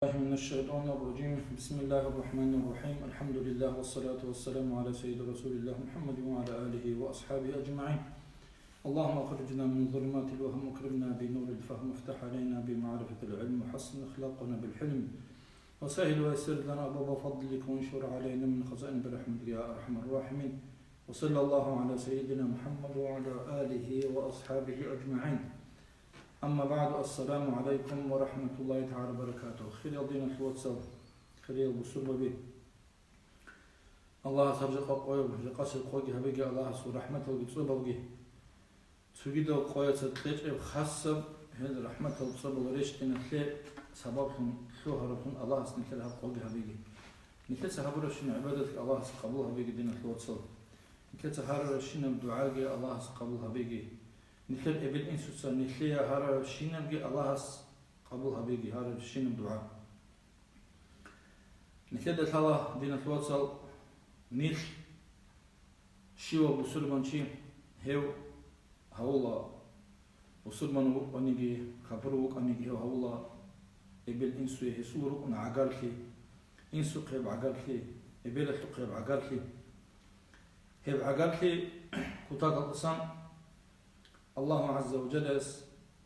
الله من الشيطان الرجيم. بسم الله الرحمن الرحيم. الحمد لله والصلاة والسلام على سيد رسول الله محمد وعلى آله وأصحابه أجمعين. اللهم أخرجنا من ظلمات الوهم وأكرمنا بنور الفهم وافتح علينا بمعرفة العلم وحسن أخلاقنا بالحلم وسهل ويسر لنا أبواب فضلك وانشر علينا من خزائن برحمتك يا أرحم الراحمين. وصلى الله على سيدنا محمد وعلى آله وأصحابه أجمعين. أما بعد، السلام عليكم ورحمة الله تعالى وبركاته. خير دين الواتساب خير الوصول به الله سبحانه وتعالى قصر قوي هبيجي الله سو رحمة الوصول به سجد قوي تدقيق خاصة هذا رحمة الوصول وريش إن خير سببهم شهرهم الله سنكل قوي هبيجي نكل سهبر شن عبادتك الله سقبلها هبيجي دين الواتساب نكل سهر شن دعاء الله سقبلها هبيجي نخل إبل إنسان نخليها هذا الشينم جي الله قبولها بيجي هذا الشينم دعاء نخل ده الله دين الوصل نيل شيوا بسلمان شيء هو هؤلاء بسلمان ونيجي خبروك أنيجي هؤلاء إبل إنسو يسورك نعجركي إنسو قيب عجركي إبل تقيب عجركي هب عجركي كتاق الإنسان الله عز وجل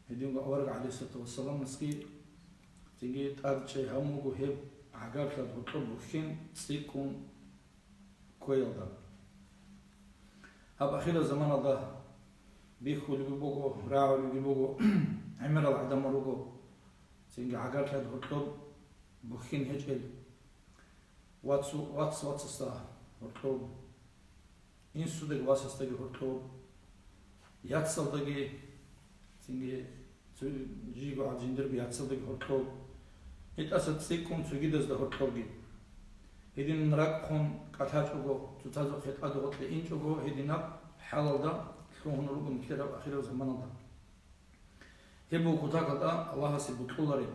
هديهم أورج عليه الصلاة والسلام مسكين تيجي تقعد شيء همو وهب عقار كده هطلب وخين تسيكون كويل ده هب أخيرا زمان الله بيخو اللي بيبوغو راعو اللي بيبوغو عمر العدم مروغو تيجي عقار كده هطلب بخين هجل واتس استا هطلب إنسو دك واس استاجي هطلب ياتسلدگی سینگی جیگو عجیندر بی یاتسلدگی هرتوب هیچ اصل سیکون سوگی دست هرتوبی هدین نرک خون قطعش اوگو تازه خیت ادوات اینچ اوگو هدینا حلال دا شون رو بن کلاب آخر زمان دا هبو کتا کتا الله سبحانه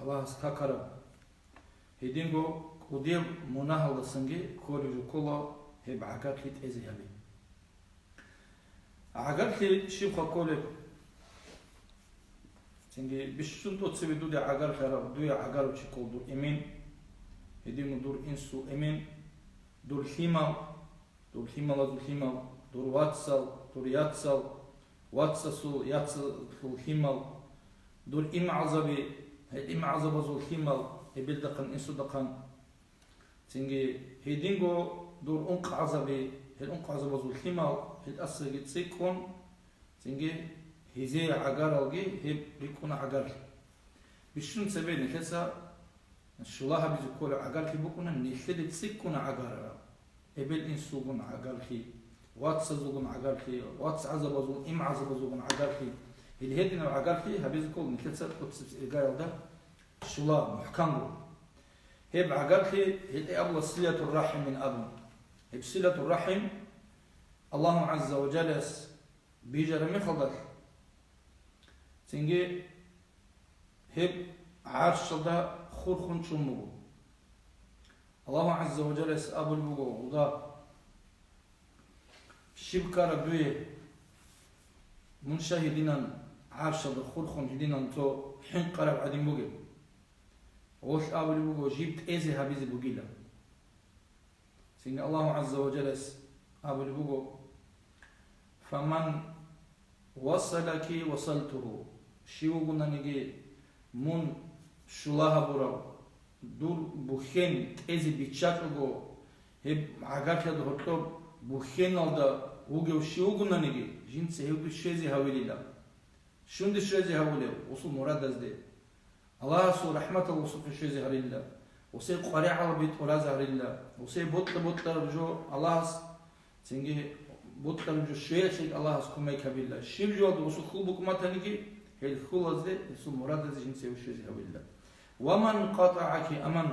الله سكاكرا هدینگو کودیم مناهل دسنگی کوری جو کلا هب عقاب هیت ازی هبی عقاركي شيخ كولي تنجي بشون تو تسوي دودي عقار خير دوي عقار وشكول دور إمين هديم دور إنسو إمين دور حمال دور دور واتسل دور ياتسل واتسسو ياتسل دور حمال دور إم عزبي إم عزب زول حمال يبل دقن إنسو دقن تنجي هدينغو دور أنق عزبي الأنق عزب زول حمال هيد أصل جتسيكون تنجي هزي عقار الجي هب بيكون عقار بشون سبيل نكسا الشلاها بيزكول عقار كي بكونا نخلي تسيكون عقار إبل إنسوون عقار كي واتس زوجون عقار كي واتس عزب زوجون إم عزب زوجون عقار كي اللي هدينا عقار كي هبيزكول نكسا قدس الجار ده شلا محكم هب عقار كي هي أبل صلة الرحم من أبن هب صلة الرحم الله عز وجل بيجر مخلد تنجي هب عرش ده خورخون شنو الله عز وجل أبو البقو وده شبكة دوي منشاهدين عرش ده خورخون هدين تو حين قرب عدين بقي وش أبو البقو جبت إزي هبيزي بقيلا تنجي الله عز وجل أبو البقو فمن وصلك وصلته شيو قلنا نجي من شلاها براو دور بخين تأذي بيتشاتوغو هب عقارك هذا هرطوب بخين الدا وجو شيو قلنا نجي جنس هيو الشيزي هاولي لا شون الشيزي هاولي وصل مراد ازدي الله سو رحمة الله وصل الشيزي هاري لا وسي قريع على بيت وراز هاري لا وسي بطل رجو الله تنجي بطل جو شوية شيء الله سكون ما يكبيلا شيء جواد وصل خلبك ما تنيجي هي الخلاص ده يسون مراد ده جنسي وشيء هبيلا ومن قطعك أمن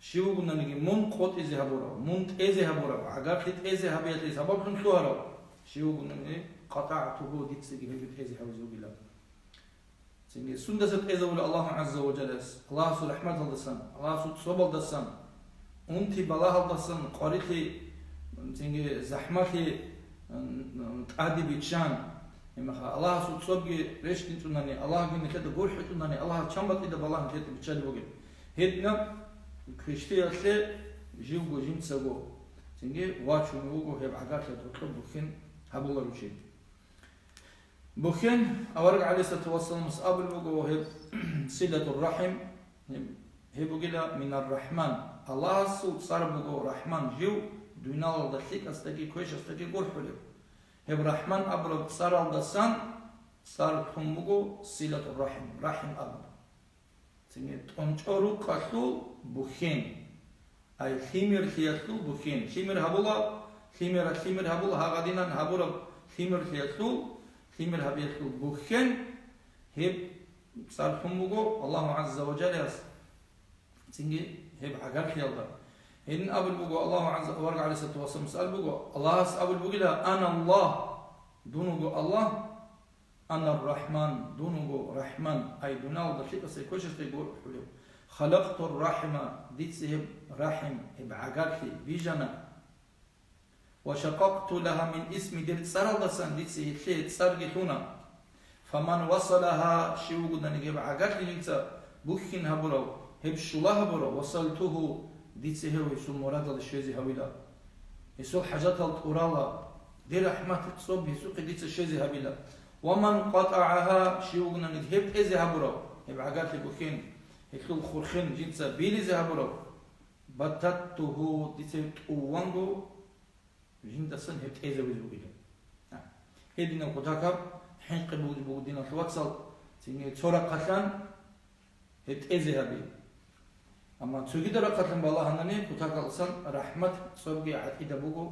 شيء قلنا نيجي من قط إزه هبورا من إزه هبورا عقارت إزه هبيلا سبب من شهرة شيء قلنا نيجي قطعته ديك سجى هبيت إزه هبزو بلا سنجي سندس إزه ولا الله عز وجل الله سو رحمة الله الله سو صبر دسان أنت بلاه دسان قريتي سنجي زحمتي تأدي بيتشان الله سو صبر ريش تنتونني الله جن كده قول حتونني الله شامبت إذا بالله كده بتشالي بوجي هدنا كريستيالسي جيوغو جيمتساغو سنجي واتشو نوغو هيب عقات لتوتو بوخين هابولا روشيد بوخين أورق عليه الصلاة والسلام مسأبل بوغو هيب صلة الرحم هيبو جلا من الرحمن الله سوء صار بوغو رحمن جيو دونال دخيك استجي كويش استجي قول حلو هيب رحمن أبرد صار الدسان صار تنبوغو صلة الرحم رحم أبرد سنجي تنشورو قتلو بوخين أي خيمر خياتلو بوخين خيمر هابولا خيمر هابولا هاغادينا هابولا خيمر خيمر هابيتلو بوخين هيب صار تنبوغو الله عز وجل سنجي هيب عقار خيالدا هين أبل بوغو الله عز وجل عليه الصلاة والسلام سأل بوغو الله أبل بوغو أنا الله دونوغو الله أنا الرحمن دونوغو رحمن أي دونال دشيك سيكوش تيقول حلو خلقت الرحمة ديت سيب رحم هب عقارتي بيجانا وشققت لها من اسم ديت سرالدسان ديت سيب شيء تسرقتونا فمن وصلها شيوغو دانيجيب عقارتي جيتا بوخين هبرو هب شولا هبرو وصلته ديت سيهو يسول مراد الشيزي هويلا يسول حاجات الأورالا دي رحمة تصوب يسوق ديت الشيزي هويلا ومن قطعها شيوغو دانيجيب إزي هبرو هب عقارتي بوخين يخلو خورخين جنسا بيلي زهبرو بطاته ديسيت اوانغو جندا سن هبت ايزا ويزو بيجا هيدينا قطاكا حنق بودينا الواتسال تيني تورا قتلان هبت ايزا هبي اما تسوغي درا قتلان بالله هناني قطاكا لسان رحمت صوبي عقيدة بوغو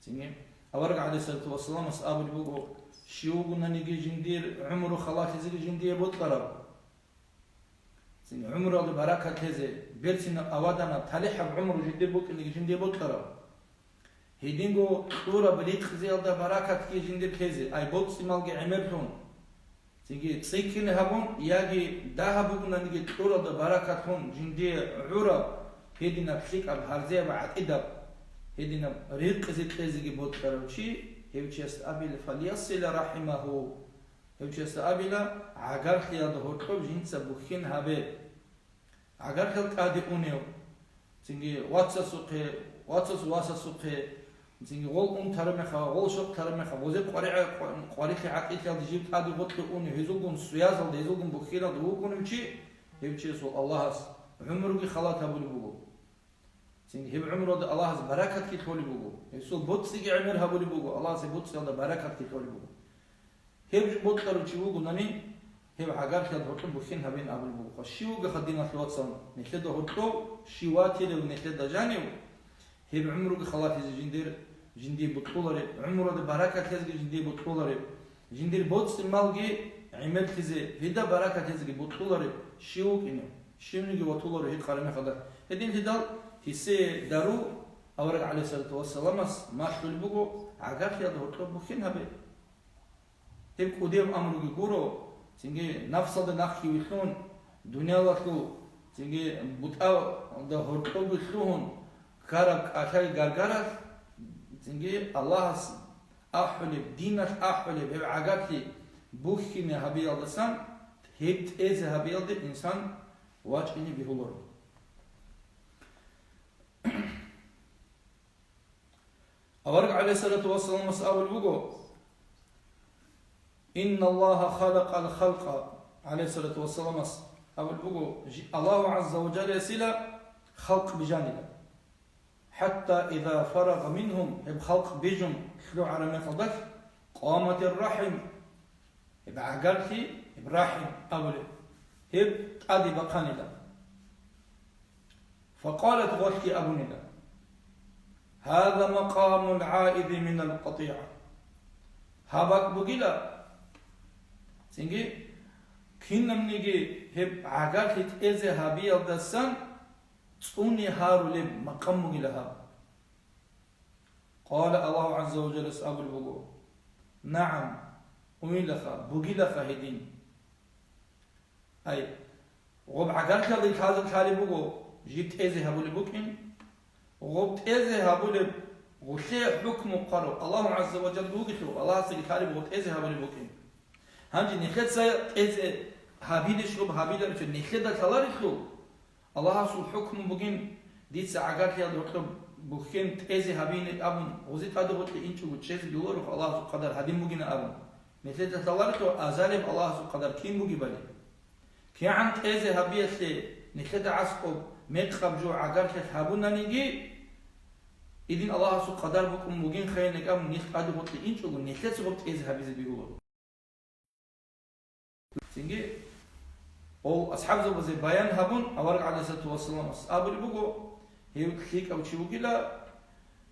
تيني أورق عليه الصلاة والسلام أصحاب بوغو شيوغو نانيجي جندير عمرو خلاص يزيجي جندير بوطلرا عمره البركة هذه بيرسنا أودنا تلحب عمره جدي بوك اللي جندي بوتكرا هيدينغو دورا بريد خزيال ده بركة كي جندي كذي أي بوك سمال جي عمرتون تيجي تسيكين هبون ياجي ده بوك نانجي دورا ده بركة هون جندي عورا هيدينا بشيك أب هرزية بعد إدب هيدينا ريد خزي كذي جي بوتكرا وشي هيوشي استقبل فليصل رحمه هيوشي استقبل عقار خيال ده هرتوب جنس بوخين هبه عقار خيال قادي أونيو تنجي واتسا سوقي تنجي غول ترمخا غول شوق ترمخا وزي قريقي عقيد خيال جيب قادي غطل أونيو هزوغن سويازل ده هزوغن بوخيرا ده هوكون وشي هيوشي سوق الله عمرو خلاط هبولي بوغو تنجي هب عمرو ده الله بركات كي تولي بوغو هيسول بوتسيجي عمر هبولي بوغو الله بوتسي ده بركات كي تولي بوغو هب بوتكرو تشيوغو ناني هب عقار خيال هرتو بوخين هبين أبل بوغو شيوغ خدينا الواتسان نخلده هرتو شيواتي له نخلده جانيو هب عمرو خلاط جندي بطولاري عمرو ده بركات هزي جندي بطولاري جندير بوتس مالجي عمل كذي هدا بركات هزي بطولاري شيوغ إنه شيوغ بطولاري هيد قارمة خدا هدين هدال هسه دارو أورق عليه الصلاة والسلام ما شغل بوغو عقار خيال هرتو بوخين هبين هب قديم أمرو جورو تيجي نفس هذا نخي ويخون دنيا لكو تيجي بتأو ده هرتو بيخون كارك أشاي غرغرة تيجي الله أحلب دينك أحلب هب عقاتي بوخينه هبي الإنسان هبت إز هبي الإنسان واجبني بهولور أورق عليه الصلاة والسلام مسأول الوجو إن الله خلق الخلق عليه الصلاة والسلام أبو البقو الله عز وجل يسيل خلق بجانب حتى إذا فرغ منهم خلق بجن شلو على مخلق قامت الرحم بعقلتي برحم أولي هب أدي بقاندا فقالت غشتي أبو ندا هذا مقام العائد من القطيعة هبك بقيلا سنجي كينم نيجي هب عقلت إزه هبي الدسان توني هارو لب مقام مقيلها قال الله عز وجل أبو البقو نعم أميلخا بقيلخا هدين أي غب عقلت اللي كازل كالي بقو جبت إزه هبو لبوكين غبت إزه هبو لب غشي حكم قرر الله عز وجل بوكيتو الله سيكي كالي بغبت إزه هبو لبوكين همچنین نخد سای از هابیل شروب هابیل رو چون نخد دلار شروب الله سو حكم بوجين ديتس عقارت يا دكتور بوخين تأذي هابين أبون وزيت هذا قلت إنشوا وتشيز دولار الله سو قدر هادين بوجين أبون مثل تطلعت أزالب الله سو قدر كين بوجي بالي كي عن تأذي هابيت نخد عسقو متخب جو عقارت هابون نيجي إذن الله سو قدر بكم بوجين خيرك أبون نخد هذا قلت إنشوا ونخد سو تأذي هابيز بيقولوا سينجي أو أصحاب زوجي بيان هابون أورق عليه الصلاة والسلام أبو بوجو هي خيك أو شيء وكلا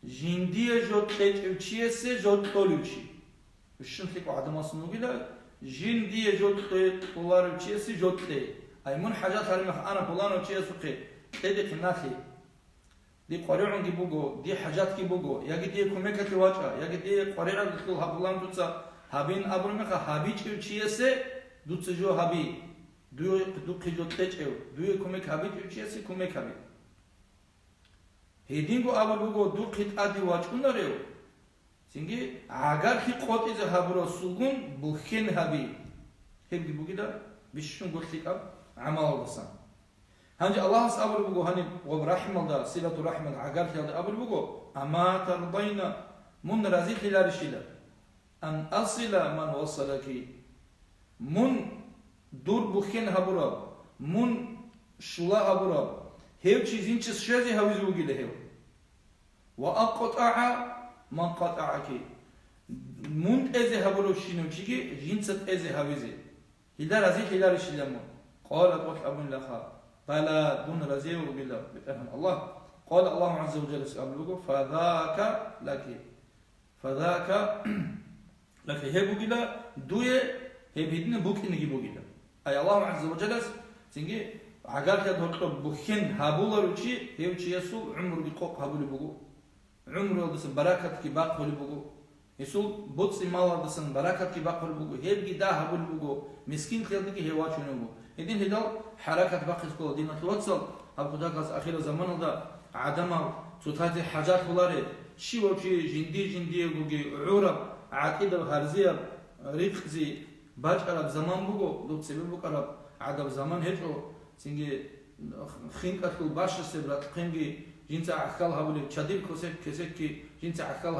جندية جوت تلتشيه سه جوت تولوشي وشن خيك وعدم أصلا وكلا جندية جوت تولارشيه سه جوت تي أي من حاجات هرمي أنا بولانو شيء سقي تدي كناخي دي قريعون كي بوجو دي حاجات كي بوجو يا دي كوميكا كي واجا يا دي قريعة دخل هبلان دوتسا هابين أبو مخا هابي تلتشيه سه دوتس جو هابي دو قيجوت تلتشيو دو كوميك هابي تلتشيه سه كوميك هابي هيدينغو أبوغو دو قيت أدي واجكونا ريو سينجي عاقار خي قوت إذا هابرو سوغون بوخين هابي هيبدي بوغيدا بيشون قلت لك أب عمال البسان هنجي الله أس أبوغو هني وبرحمة دا سيلة رحمة عاقار خي أبوغو أما ترضين من رزيق لارشيلا أن أصل من وصلك من دور بوخين هابرو من شلا هابرو هيو چیزین چیز شازی هاویز وگیله هیو و اقطع من قطعك مند ازه هبلو شینو چیگی جنست ازه هاویزه هیدار ازی هیدارش لمون قال قلت ابن لخا بلا دون رزي وبالله بتفهم الله قال الله عز وجل سأبلغه فذاك لك هبو جلا دوية هبيدنا بوك إنجي بوجلا أي الله عز وجل سنجي عقال كده هرتو بوخين هابولا روشي هيوشي يسوع عمره بيقوق هابولي بوجو عمره دسن بركة كي باق هولي بوجو يسوع بوتسي مالا دسن بركة كي باق هولي بوجو هيبجي دا هابولي بوجو مسكين خيالك هيواتشو نبو إذن هدال حركة باقي سكول دينا توصل هابو داكاز أخير زمان دا عدم تطاتي حاجات ولاري شي وشي جندي بوجي عورب عقيدة وهرزية ريفزي باج أرب زمان بوجو دوت سبب بوك أرب عدم زمان هجو سينجي خين كتلو باش سبرات قيمجي جنسا عقال هابولي تشاديل كسكي جنسا عقال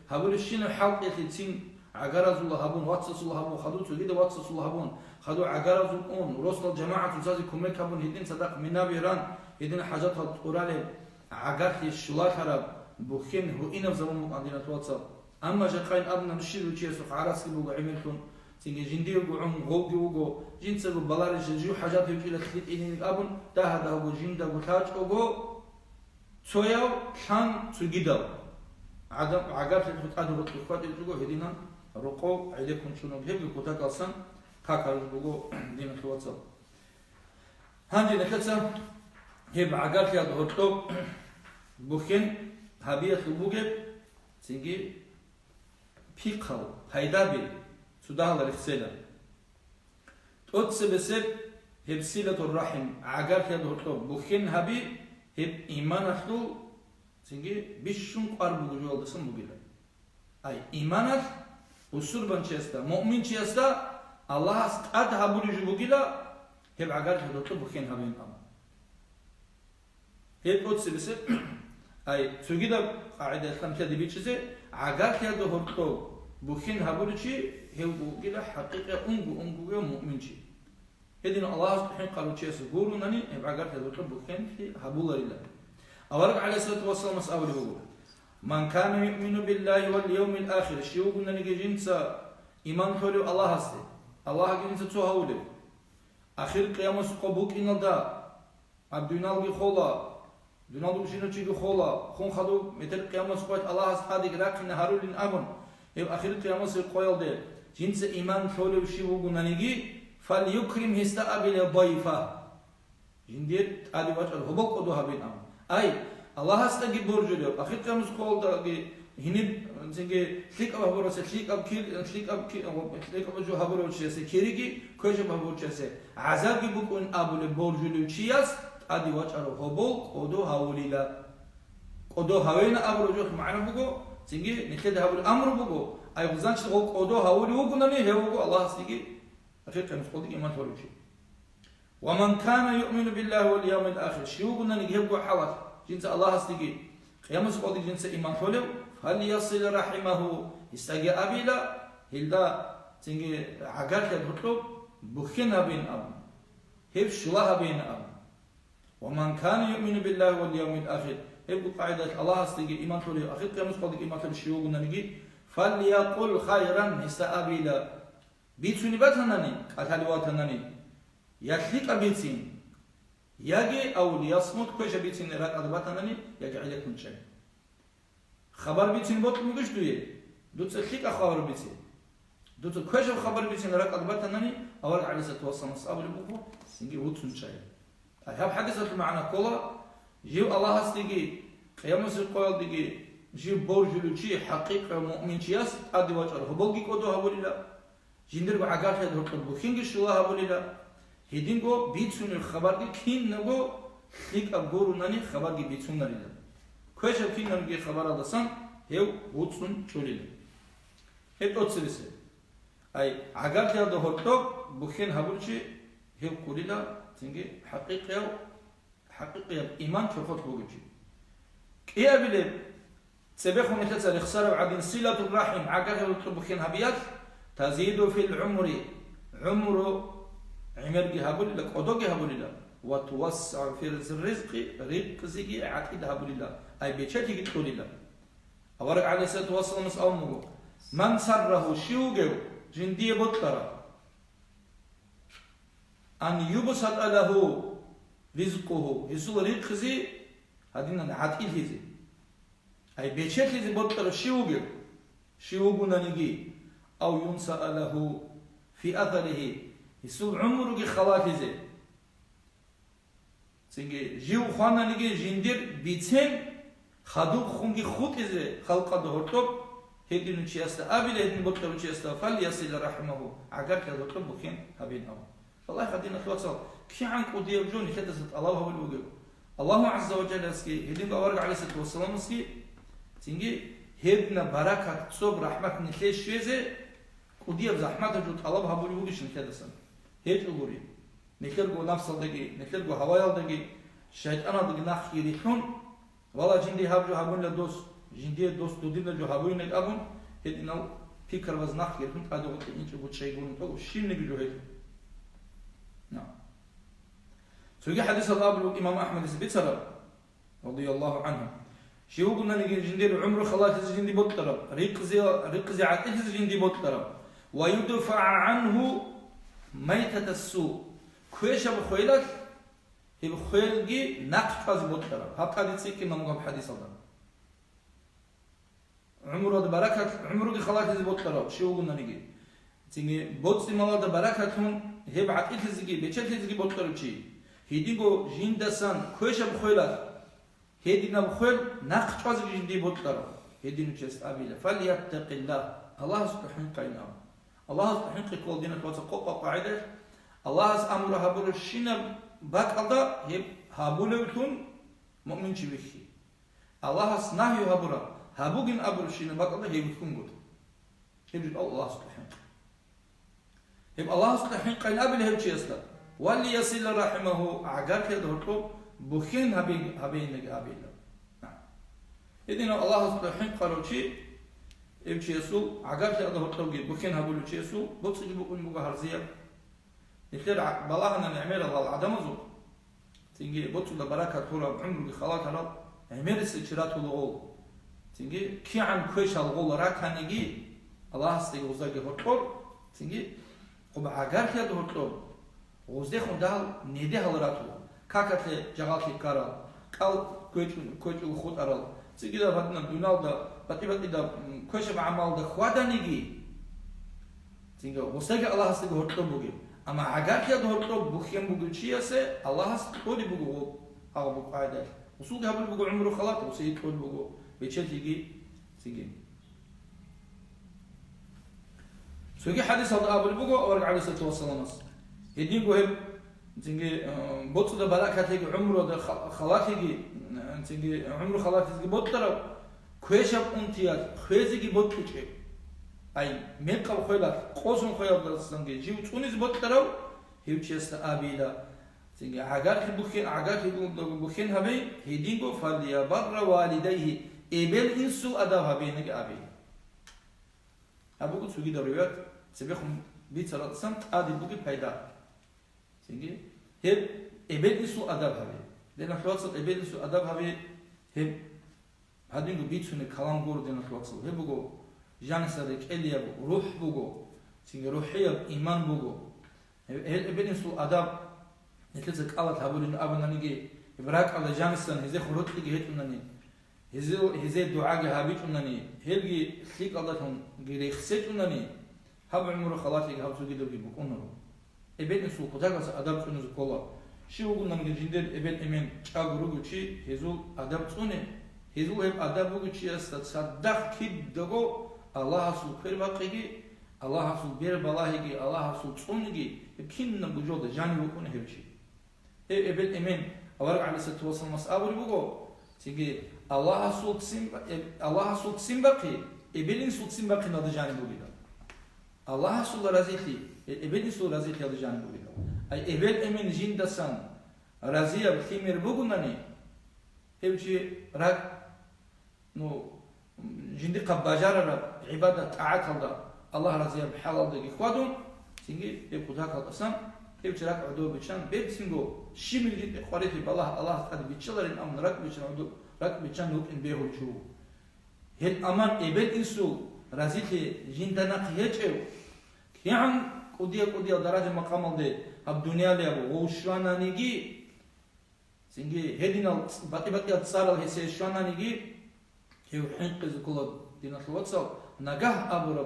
هابولي شين حلق يتسين عقارز الله هابون واتسس الله هابون خدو توليد واتسس الله هابون خدو عقارز الأون رسل الجماعة تزازي كمك هابون هدين صدق منا بيران هدين حاجات هتقرالي عقارتي الشلات هرب بوخين هو إنا بزمان مقاندين تواتسل أما جاقين أبنا نشير وشي سوق عراسي بوغو عملتون سينجي جندي وقعون غوغي وقو جنسا ببالاري جيو حاجات يوجي لتخليط إنينيك أبن داها داهو جندا وتاج وقو سوياو شان تسجداو عقارتي تخطادو بطلقات يجوغو هدينا رقو عليكم شنو بهبلو كوتاك أصلا كاكارو بوغو دينا تواتسل هانجي نكتسا هيب عقارتي أدهورتو بوخين هابية لبوغب سينجي بيقل هيدابي سوداها لرخسيلا تقصبسب هب سيلة الرحم عقارتي أدهورتو بوخين هابي هب إيمان أخلو سينجي بيشون قرب وجوال دسن بوغيلا أي إيمانات وسربان چيستا مؤمن چيستا الله قد هابولي جبوغيلا هب عقارتي أدهورتو بوخين هابين أما هب تقصبسب أي سوغيدا قاعدة خمسة دي بيتشيزي عقارتي أدهورتو بوخين هابولي هو بوغيلا حقيقة أنغو مؤمن چي هدين الله سبحانه قالوا چيسو قولوا ناني هب عقارتي أدهورتو بوخين هابولا لله أورق عليه الصلاة والسلام أسأولي بقول من كان يؤمن بالله واليوم الآخر الشيء قلنا نجي جنسا إيمان تولي الله هستي الله جنسا تهولي آخر قيامة سقبوك إن دا عبدنا لغي خولا دنا لغي شنو تيجي خولا خون خدو مثل قيامة سقوت الله هستي راك نهارو لين أبن يب آخر قيامة سقويل ده جنسا إيمان تولي الشيء قلنا نجي فليكرم هستا أبي ضيفا جندير آدي وجه الهبوك ودوها بين أمن أي الله هستجي برجله أخير كم سقول ده هني زنجي شيك أبو هبروس شيك أب جو هبروس شيء كيريجي كوجه هبروس شيء عذاب بيكون أبو البرجله شياس أدي وجهه هبوك ودو هاوليلا ودو هاوينا أبو الجوخ معنا بقو زنجي نخد هبول أمر بقو أي غزان شغل ودو هاولي وقولنا ليه هبوك الله هستجي أخير كم سقول ده إيمان تورجي ومن كان يؤمن بالله واليوم الآخر شيوغنا نجيبوا حوات جنس الله استيجي قيام سقوط جنس إيمان حلو فليصل رحمه استجى أبيلا هلدا تنجي عقل كدهتلو بخنا بين أب هب شلها بين أب ومن كان يؤمن بالله واليوم الآخر هب قاعدة الله استيجي إيمان حلو أخذ قيام سقوط إيمان حلو شيوغنا نجي فليقل خيرا استأبيلا بيتوني باتناني قتلواتناني يخلق بيتين يجي أو ليصمت كويش بيتين رات أدباتناني يجي عليك من شيء خبر بيتين بوت مجش دويه دوت خلق خبر بيتين دوت كويش خبر بيتين رات أدباتناني أول على ستوصل مصاب لبوكو سنجي وتسون شيء هاب حدثت معنا كلا جيو الله استيجي قيام سقوال ديجي جيو بورجلوشي حقيقة مؤمن شياس أدي وجهه هبوجي كودو هبوليلا جندر بعقار هذا هرتبو خينج شوا هبوليلا هيدينغو بيتسون الخبر دي كين نغو خيك أبغورو ناني خبر دي بيتسون ناريلا كويش كين نانجي خبر هذا سان هيو وتسون شوليلا هيد أتصلسه أي عقار هذا هرتب بخين هبولشي هيو كوليلا تنجي حقيقة إيمان شوفت بوجي إيه بيله سبخهم يتسال خسارة وعدين صلة الرحم عقار هرتب بخين هبيات تزيد في العمر عمر عمر جهابول لك أدوج هابول الله وتوسع في الرزق رزق زيجي عتيد هابول الله أي بيتشتي جتول الله أورق على سات وصل مس أمه من سره شيوجو جندي بطرة أن يبسط له رزقه يسول رزق زي هذين عتيد زي أي بيتشتي زي بطرة شيوجو نانيجي أو ينسأ له في أثره يسوع عمره جي خلاص زي سنجي جيو خوانا نيجي جندير بيتين خدوق خونجي خوت زي خلقة دهورتوب هيدي نشياستا أبيل هيدي بطل نشياستا فليصل رحمه عقار كذا دهورتوب بخين هبين أو والله خدينا توصل كي عنك ودي بجوني كذا الله هو الوجه الله عز وجل اسكي هيدي بورق على ست وصلنا مسكي سنجي هيدنا بركة صوب رحمة نخليش شوية ودي بزحمة جود الله هبول يوجش نكذا سن هيج أقولي نكرجو نفس الدقي نكرجو هوايا الدقي شيطان الدقي نخي ريحون والله جندي هابون لدوس جندي دوس دودين لجو هابون نكابون هيد إنه فكر وز نخي ريحون قادو قلت إنش قلت شيء يقولون تو شيء نجيجو هيد نعم سوي حديث الأب الإمام أحمد السبيتسر رضي الله عنه شو قلنا نجي جندي عمره خلاص جندي بطرة ركزي عقيد جندي بطرة ويدفع عنه ميتة السوء كويش بخيلك هي بخيلجي نقش فاز بطرة هبقى دي تسيكي نمغب حديث الله عمره ده بركة عمره دي خلاص جندي بطرة شو قلنا نجي تيجي بوتسي مالا ده بركتهم هي بعقيد زيجي بيشت زيجي بطرة شيء هيديجو جندسان كويش بخيلك هيدينا بخيل نقش فاز جندي بطرة هيدينو تشست أبيله فليتق الله سبحانه قيناه الله سبحانه يقول دينك وتقوى قاعدة الله أمر هابول الشين باك الله هابول بتون مؤمن شبيخي الله نهي هابورا هابوجن أبول الشين باك الله بتكون قد يبجد الله سبحانه يب الله سبحانه قين أبل هب شيء أصلا واللي يصل رحمه عجار كده هرتو بخين هبين نج أبيلا إذن الله سبحانه قالوا شيء إبش يسوع عقاب هذا هو التوجيه بكين هقول له يسوع بس يجيبوا كل مجهر زياب يخير بلاغنا نعمل الله العدم زود تيجي بس ولا بركة طول عمره خلاص هلا عمل استشارات الغول تيجي كي عن كويش الغول راكان يجي الله استيقظ وزاق هرتور تيجي قب عقاب هذا هو التوب وزده خدال نديه هالراتو كاكت جعلت كارا قال كويش الخود أرال تيجي ده بدنا دونال ده بتبقى ده كويش بعمل ده خوادا نيجي تيجي وستيجي الله استيقظ هرتور بوجي أما عقاب هذا هرتور بخيم بوجي شيء سه الله استيقظ بوجي هذا بقاعدة وسوق هبل بوجي عمره خلاص وسيد كل بوجي بيتشل تيجي سوقي حديث هذا أبو البوجي ورجع عليه ستة وصلنا يدين قهب تيجي بوت ده بلاك هتيجي عمره ده خلاص يجي تيجي عمره خلاص يجي بوت ترى كويشة أنتيات كويسة بوت كتير أي ميقا بخيلات قوسم خيال درستان جي جيو تونيز بوت ترى هيو تشيست أبيلا Singe agar ki bukhin habe hedingo falliya barra walidayhi ebel insu adav habe ne abi. Abu ku sugi dariyat sebekhum bit salatsan adi bugi payda. Singe hep ebel insu adav habe. Dena khlotsat ebel insu adav habe hep hadingo bit sune kalam gor dena khlotsat hebugo jansare keliya ruh bugo singe ruhiya iman bugo ebel insu adav نتلزق الله تقولين أبنا نيجي إبراك على جامسن هزي خروج تيجي هيك منني هزي دعاء هابيت منني هلجي خليق الله تون جري خسيت منني هاب عمره خلاص يجي هاب سوقي دوبي بكونه إبن سوق تاعك أدب سونو زكولا شو قلنا من الجندل إبن إمين أقولوا شيء هزول أدب سونه هزول هم أدب وقتشي صدق كيد دعو الله سوق خير باقي الله سوق بير بالله الله سوق سونجي كنا بوجود جاني بكونه هيرشي ebel emin avar aleyhissalatu vesselam asabı bugo çünkü Allah sultsin baki ebelin sultsin baki nadı jani bugida Allah sul razili ebelin sul razili adı jani bugida ay ebel emin jindasan raziya khimir bugunani hevci rak no jindi qabajara ibadat taat Allah raziya bihalal de khwadun çünkü e kuda kalsan hevci rak adu biçan bebsingo şimdilik quality Allah hadi biçlerin amrak biçan rak biçan yok in behulchu hel aman ebed insu razili jindana qiyachev kian kodiya daraja maqam alde ab dunya le o shwananigi singi hedinal bati atsal hese shwananigi hev hinqiz kulad dinatwatsa nagah abura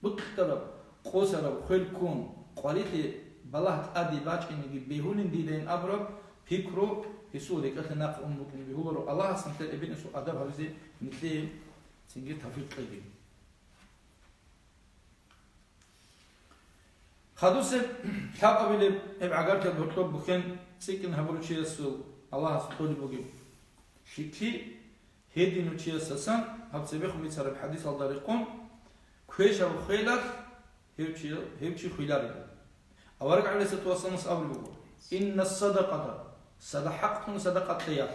butkara qosara khulkun quality balah adi bachini behulin diden abrab fikru hisuri katnaq ummukin behulu Allah santer ibn su adab habizi mitli singi tafik qidi khaduse khabile eb agar ke doktor bukhen sikin haburuchi su Allah sutoli bugi shiki hedin uchi sasan habsebe khumit sarab hadis al dariqon kwesh al khaylat hevchi khilar أورك عليه الصلاة والسلام أقوله إن الصدقة صدقة يا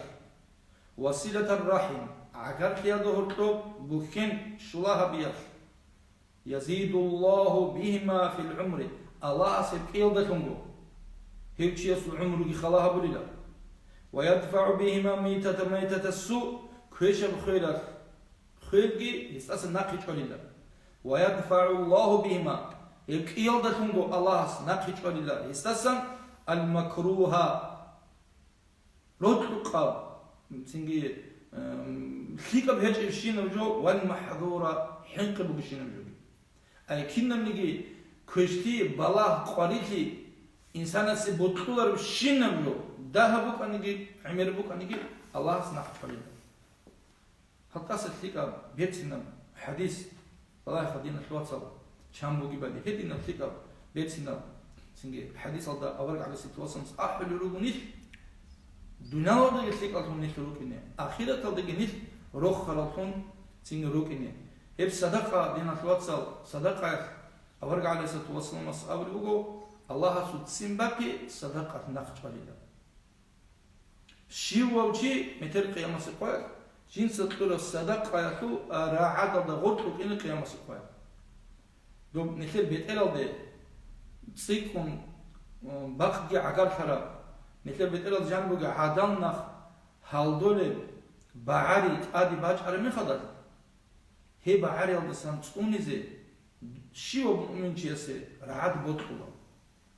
وسيلة الرحم عقرت يا ظهر توب بخن شلاها بيخ يزيد الله بهما في العمر الله سبقيل دتنجو هيك شيء في العمر يخلاها بليلا ويدفع بهما ميتة السوء كيش بخيرات خيرجي يستأس ناقش بليلا ويدفع الله بهما يقيل دتنجو الله ناقش بليلا يستأس المكروها رتقا سنجي خيك بهج الشين وجو والمحظورة حنق بوشين وجو أي كنا نيجي كشتي بلا قريتي إنسان سبطلور بشين وجو ذهبك أنيجي عمربك أنيجي الله سناقش بليلا حتى سليك بيتنا حديث الله يخدينا الواتساب شامبوكي بدي هدينا سليك بيتنا سنجي حديث الله أورك على السيتواسن أحل روبونيش دنيادا يسلك ألتون نيش روكينه آخرة تلدي نيش روح خلطون سين روكينه هب صدقة دينا الواتساب صدقة أورك على السيتواسن أبل بقو الله سود سيمبكي صدقة نخش بليلا شيء وجي مثل قيام سقوات جين ستقول الصدقة يسو راعد الضغط وكين قيام سقوات دوب مثل بيت ده سيكون باقي عقار خراب مثل بتقول جنبك عدالنا هالدول بعاري أدي باج أرمي خدات هي بعاري الدسان تونيزه شيء من جيسه رعد بطلوا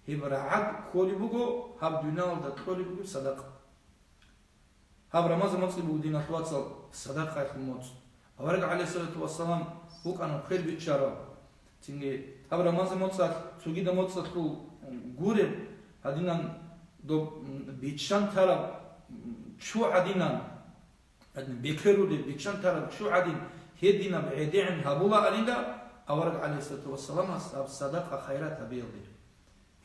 هي برعد كولي بقو هب دينار ده كولي بقو صدقة هب رمضان مصر بقو دينار توصل صدقة في الموت أورك عليه الصلاة والسلام هو كان خير بيشارة تيجي هب رمضان مصر سوقي ده مصر كل غورب هدينا دو بيتشان ترى شو عدينا بكرو دي بيتشان ترى شو عدين هدينا بعيدين هبولا علينا أورد عليه الصلاة والسلام الصدقة خيرات هبيضي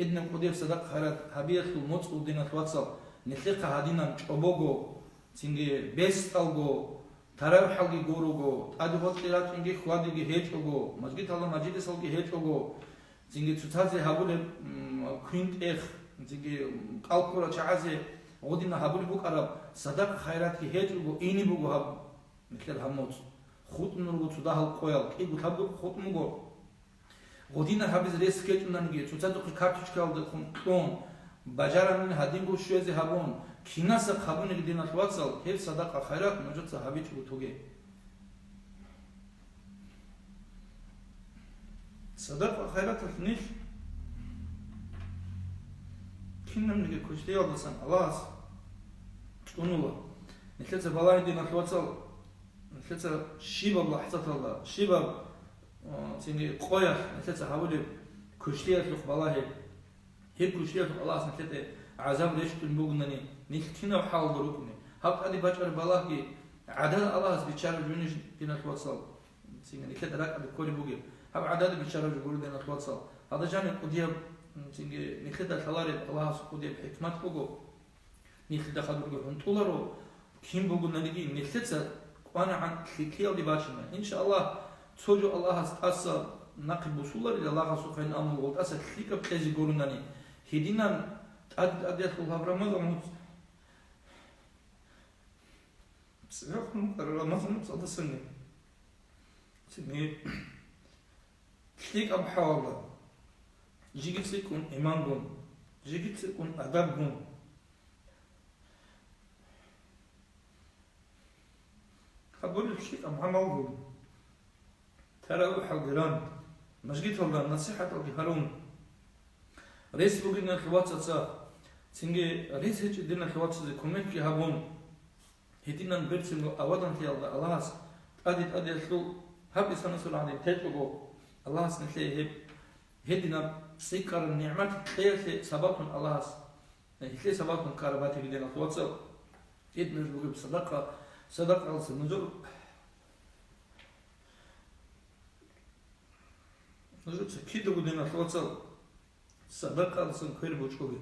إدنا قدير صدقة خيرات هبيض الموت ودينا توصل نتلقى هدينا شبوغو تنجي بيست ألغو تراوح ألغي غوروغو أدي وطلات تنجي خوادي هيتشوغو مسجد الله مجيد سلغي هيتشوغو تنجي تتازي هبول كوينت إخ циги қалқура чаазе одина хабули букараб садақ хайратки хеჭუგო ინი ბუგო ჰაბ მიხელ ჰამოც ხუტნურგო ცუდაჰალ ყოյალ კიგუ ჰაბუ ხუტმუგო ოდინა ჰაბიზ რეს კეჭუნანგი ცუცადუხი ქართუჩკალდ ხუნტონ ბაჟარანინ ჰადინგუ შუეზე ჰაბონ ქინასა ხაბუნი გდინა ხვაცალ ჰერ სადაყა ხაირატ ნოჯოცა ჰაბიჭუ თუგე სადაყა ხაირატ ნიშ ქინამნიგე ქუშტიალდასან ალას ჭუნულა ნიხეცა ბალაინდინა ხვაცალ ნიხეცა შიბა ბლაჰცატალა შიბა цинги qoya nitsa havuli kushtiya tuq balahi hep kushtiya tuq Allah nitsa azam reshtun bugnani nilkina hal durukni hab adi bachar balahi adad Allah bichar junish dinat wasal цинги nitsa rak adi koli bugi hab adad bichar jugul dinat wasal hada jani qudiya цинги nitsa khalari Allah qudiya hikmat bugo nitsa khadur huntularo kim bugnani nitsa qana an khikil di bachna inshallah Çocuğu Allah'a asa nakib usullar ile Allah'a subhanahu amul oldu. Asa khikab tezi gorunani. Hidinan adiyat kul havramaz ama Sebekun Ramazan sadasını. Şimdi khik am hawla. Jigitsi kun iman gun. Jigitsi kun adab gun. Habul khik am hamal gun. تراوح الجيران مسجد الله نصيحة الجهرون رئيس بوجنا الواتسا سنجي رئيس هيك دينا الواتسا كوميك يهابون هدينا نبرسم أودن في الله أدي شو هبي سنة سول عندي تجربة الله سنتلي هدينا سكر النعمات خير سبب الله هي سبب كاربات هدينا الواتسا هدينا نجوب صدقة على سنجور نجوبس كيدو بدنا توصل صدقة لسن خير بوشكوي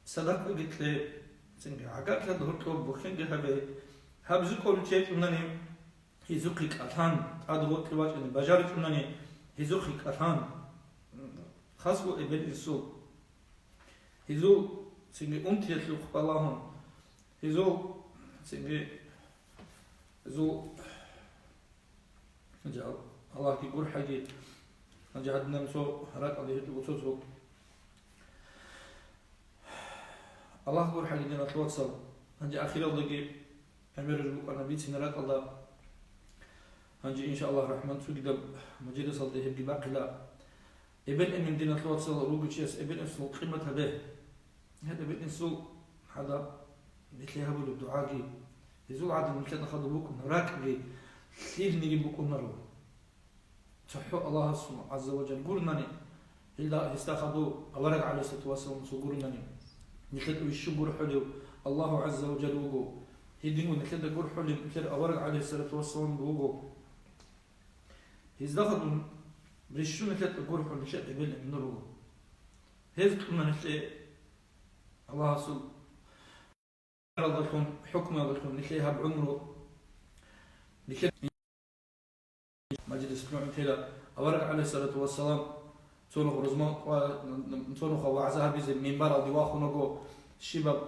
صدقة قلت لي سنجا عقد لا دهرتو بخين جهبه هبزو كل شيء منني هيزوقي كاتان أدوات كواج إن بجاري منني هيزوقي كاتان خاصو إبل إسو هيزو سنجا أنتي يسلوك بالله هيزو سنجا هيزو نجا الله كيقول حاجة نجعلنا مسو هراك عليه وتصو الله أكبر حاجة نتوصل نجي أخيرا ضجي أمير رجوك أنا بيت سنراك الله نجي إن شاء الله الرحمن سجد مجلس الله يبقى باقي لا ابن من دين نتوصل روجو تشيس ابن اسمه قيمة به هذا ابن اسمه هذا مثل هبل الدعاء يزول عدم من كذا خذوا بكم نراك لي كثير نجيب بكم نرو صحو الله عز وجل قرنني إلا استخدوا أورق عليه الصلاة والسلام قرنني نكتب الشبر حلو الله عز وجل وقو هيدينو نكتب قر حلو نكتب أورق عليه الصلاة والسلام وقو هيزدخدوا بريشو نكتب قر حلو نكتب إبل من نرو هيزدخلنا نكتب الله سبحانه رضاكم حكم رضاكم نكتبها بعمره نكتب مجلس نوع كذا أورق عليه الصلاة والسلام تونو رزمان تونو خوازها بيز منبر دواخو نقو شباب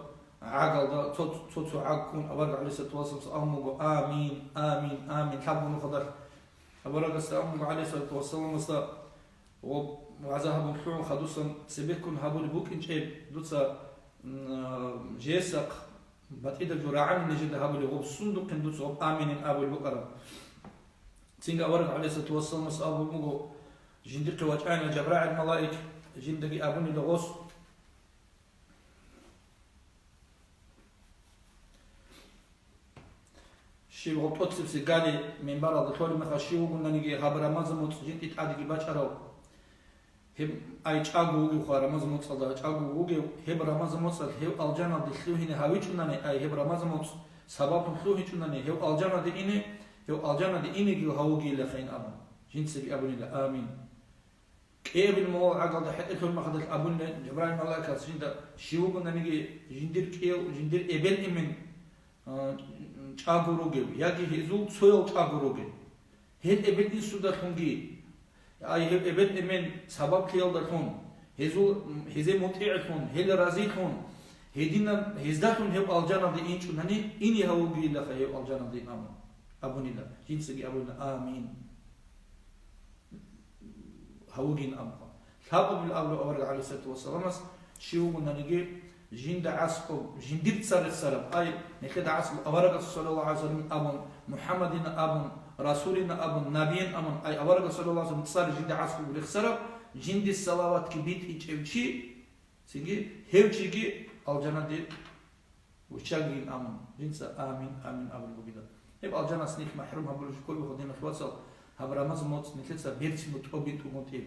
عقل دا توتو عقون أورق عليه الصلاة والسلام أمو آمين آمين آمين حبوا نقدر أورق السلام عليه الصلاة والسلام مصدا وعزها بمحور خدوسا سبيكون هابول بوك إنش دوتسا جيسق باتيدا جراعان نجد هابول غوب صندوق دوتسا آمين أبول بقرة سينغا أورق عليه الصلاة والسلام أبو مغو جندق وجعنا جبراء الملائك جندقي أبوني لغوص شيء غطوت سبسي قالي من برا دكتور مخا شيء قلنا نجي خبر مزموت جنتي تعدي باشرو هم أي تشاغو وجو خبر مزموت صدا تشاغو وجو هم رمزموت صد هم الجنة دخلوا هنا هاوي شلنا أي هم رمزموت سبب دخلوا هنا شلنا هم الجنة دي إني هو الجنة دي إني جو هاوجي لخين أبو جنت سبي أبوني لا آمين كيف الموضوع عقد حتى كل ما خدت أبونا جبرائيل ملاك جند شيء قلنا نجي جندير كيو جندير إبن إمن تشاغوروجي ياجي هزول سويل تشاغوروجي هاد إبن إسودا خونجي أي هاد إبن إمن سبب كيل دكون هزي مطيعتون هل رازيتون هدينا هزداتون هب الجنة دي إنشون هني إني هوجي لك هب الجنة دي آمين أبوني لا جنسي أبونا آمين هوجين أبقى ثابت بالأول أورج عليه الصلاة والسلام شيء قلنا نجي جند عصب جنديت سر السلام أي نكد عصب أورج صلى الله عليه وسلم أبون محمدنا أبون رسولنا أبون نبينا أبون أي أورج صلى الله عليه وسلم صار جند عصب بالخسارة جند الصلوات كبيت إيش سيجي هيوشيجي الجنة دي وشاقين أمن جنس آمين آمين أبو البقيدة هيب الجنة سنيك محروم هبلوش كل بخدين الوصل هبرمز موت نتلسا بيرس متوبيت وموتي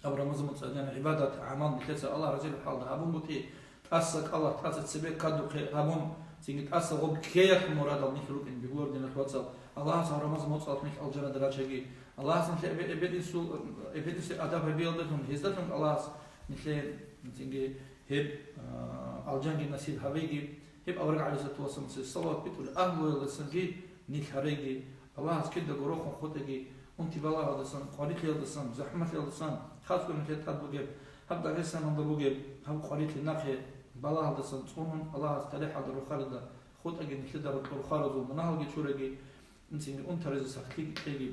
هبرمز موت سجان عبادة عمل نتلسا الله رزيل الحال ده هبون موتي تأسك الله تأسك سبيك كادو هبون سيجي تأسك غب كيخ مراد نخلوك إن بيقول دين الوصل الله هبرمز موت صلت نخ الجنة دراجي الله سنخ إبدي أداب بيلدهم هزدتهم الله نخ سيجي هب الجنة نسيب هبيجي هب أورج عليه الصلاة والسلام الصلاة بيتول أهل السنجي نيك هريجي الله كده جروح خدجي أنت بلا هذا السن قريت هذا السن زحمة هذا السن خاص كل مثل تبغى هبدا غير من بوجب هم قريت النقي بلا هذا السن صون الله استريح هذا الخالد خدجي نكده الخالد ومنها جي شو رجي أنت رز سخلي تيجي